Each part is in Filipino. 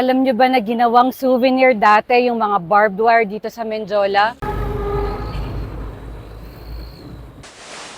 Alam niyo ba na ginawang souvenir dati yung mga barbed wire dito sa Menjola?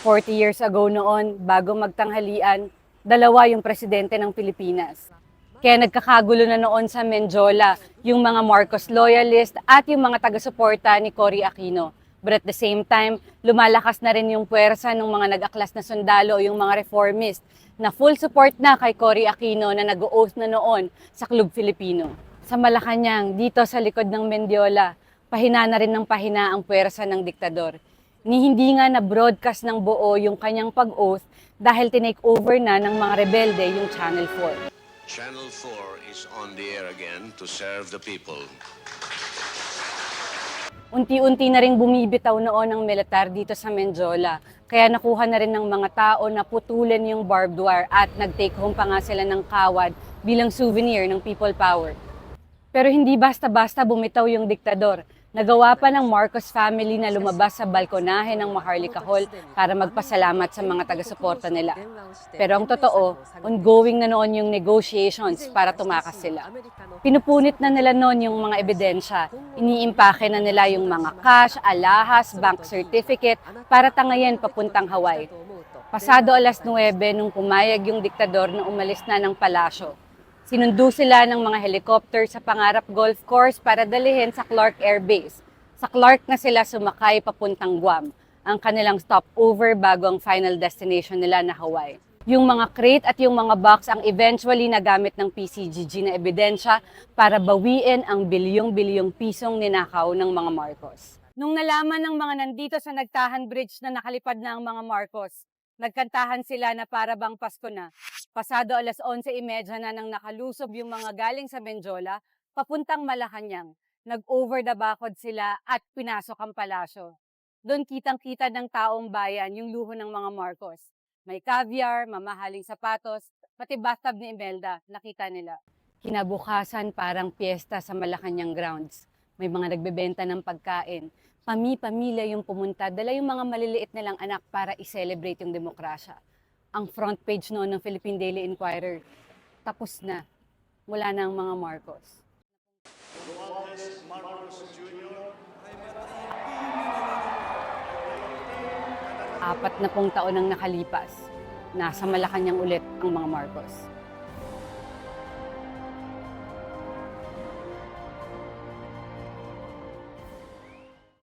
40 years ago noon, bago magtanghalian, dalawa yung presidente ng Pilipinas. Kaya nagkakagulo na noon sa Menjola yung mga Marcos loyalist at yung mga taga-suporta ni Cory Aquino. But at the same time, lumalakas na rin yung puwersa ng mga nag-aklas na sundalo o yung mga reformist na full support na kay Cory Aquino na nag-oath na noon sa Club Filipino. Sa Malacanang, dito sa likod ng Mendiola, pahina na rin ng pahina ang puwersa ng diktador. Ni hindi nga na-broadcast ng buo yung kanyang pag-oath dahil tinake over na ng mga rebelde yung Channel 4. Channel 4 is on the air again to serve the people. Unti-unti na rin bumibitaw noon ang militar dito sa Menjola. Kaya nakuha na rin ng mga tao na putulin yung barbed wire at nag-take home pa nga sila ng kawad bilang souvenir ng people power. Pero hindi basta-basta bumitaw yung diktador. Nagawa pa ng Marcos family na lumabas sa balkonahe ng Maharlika Hall para magpasalamat sa mga taga-suporta nila. Pero ang totoo, ongoing na noon yung negotiations para tumakas sila. Pinupunit na nila noon yung mga ebidensya. Iniimpake na nila yung mga cash, alahas, bank certificate para tangayin papuntang Hawaii. Pasado alas 9 nung pumayag yung diktador na umalis na ng palasyo. Sinundo sila ng mga helicopter sa Pangarap Golf Course para dalhin sa Clark Air Base. Sa Clark na sila sumakay papuntang Guam, ang kanilang stopover bago ang final destination nila na Hawaii. Yung mga crate at yung mga box ang eventually nagamit ng PCGG na ebidensya para bawiin ang bilyong-bilyong pisong ninakaw ng mga Marcos. Nung nalaman ng mga nandito sa Nagtahan Bridge na nakalipad na ang mga Marcos, nagkantahan sila na para bang Pasko na. Pasado alas 11:30 na nang nakalusob yung mga galing sa Menjola, papuntang Malacanang. Nag-over the bakod sila at pinasok ang palasyo. Doon kitang-kita ng taong bayan yung luho ng mga Marcos. May caviar, mamahaling sapatos, pati bathtub ni Imelda, nakita nila. Kinabukasan parang piyesta sa Malacanang grounds. May mga nagbebenta ng pagkain. Pamilya yung pumunta, dala yung mga maliliit nilang anak para i-celebrate yung demokrasya. Ang front page noon ng Philippine Daily Inquirer, tapos na. Wala na ang mga Marcos. Apat na pong taon ang nakalipas. Nasa Malacanang ulit ang mga Marcos.